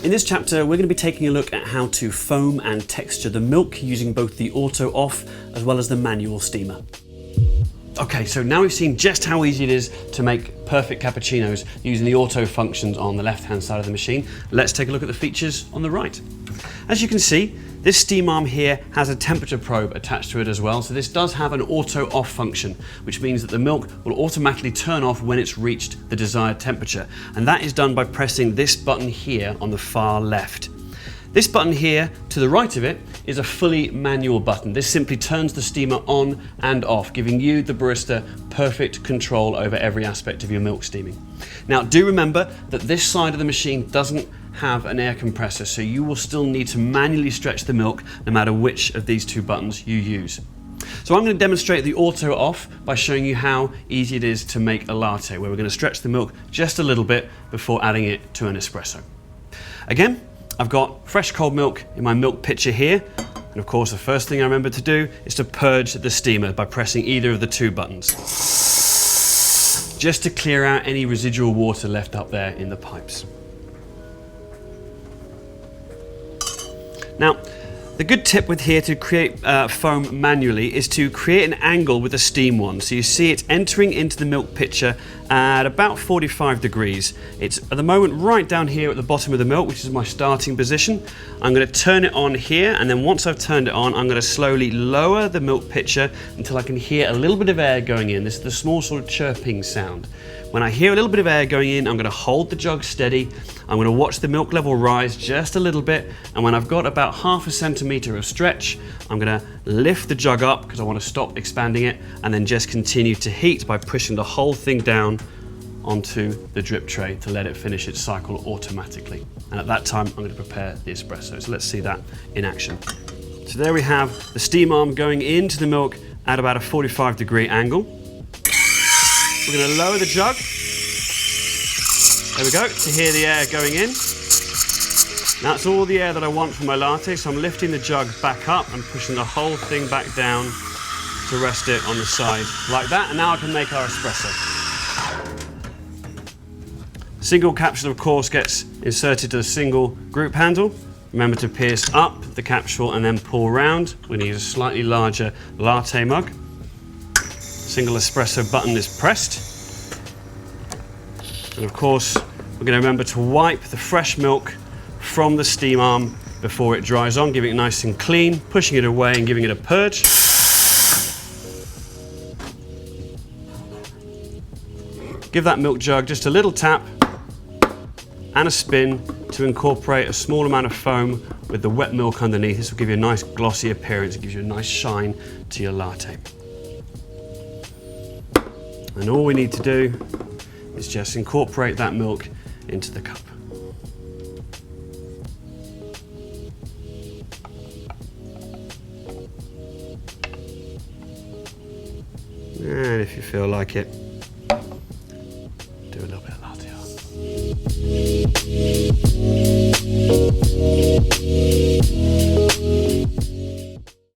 In this chapter, we're going to be taking a look at how to foam and texture the milk using both the auto off as well as the manual steamer. Okay, so now we've seen just how easy it is to make perfect cappuccinos using the auto functions on the left-hand side of the machine. Let's take a look at the features on the right. As you can see, this steam arm here has a temperature probe attached to it as well, so this does have an auto off function, which means that the milk will automatically turn off when it's reached the desired temperature, and that is done by pressing this button here on the far left. This button here to the right of it is a fully manual button. This simply turns the steamer on and off, giving you, the barista, perfect control over every aspect of your milk steaming. Now, do remember that this side of the machine doesn't have an air compressor, so you will still need to manually stretch the milk no matter which of these two buttons you use. So I'm going to demonstrate the auto off by showing you how easy it is to make a latte, where we're going to stretch the milk just a little bit before adding it to an espresso. Again, I've got fresh cold milk in my milk pitcher here, and of course the first thing I remember to do is to purge the steamer by pressing either of the two buttons, just to clear out any residual water left up there in the pipes. Now, the good tip with here to create foam manually is to create an angle with the steam wand. So you see it's entering into the milk pitcher at about 45 degrees. It's at the moment right down here at the bottom of the milk, which is my starting position. I'm going to turn it on here, and then once I've turned it on, I'm going to slowly lower the milk pitcher until I can hear a little bit of air going in. This is the small sort of chirping sound. When I hear a little bit of air going in, I'm going to hold the jug steady. I'm going to watch the milk level rise just a little bit, and when I've got about ½ centimeter of stretch, I'm going to lift the jug up because I want to stop expanding it, and then just continue to heat by pushing the whole thing down onto the drip tray to let it finish its cycle automatically. And at that time, I'm going to prepare the espresso. So let's see that in action. So there we have the steam arm going into the milk at about a 45-degree angle. We're going to lower the jug. There we go, to hear the air going in. That's all the air that I want for my latte, so I'm lifting the jug back up and pushing the whole thing back down to rest it on the side like that, and now I can make our espresso. Single capsule, of course, gets inserted to the single group handle. Remember to pierce up the capsule and then pull round. We need a slightly larger latte mug. Single espresso button is pressed. And of course, we're going to remember to wipe the fresh milk from the steam arm before it dries on, giving it nice and clean, pushing it away and giving it a purge. Give that milk jug just a little tap and a spin to incorporate a small amount of foam with the wet milk underneath. This will give you a nice glossy appearance, it gives you a nice shine to your latte. And all we need to do is just incorporate that milk into the cup. And if you feel like it,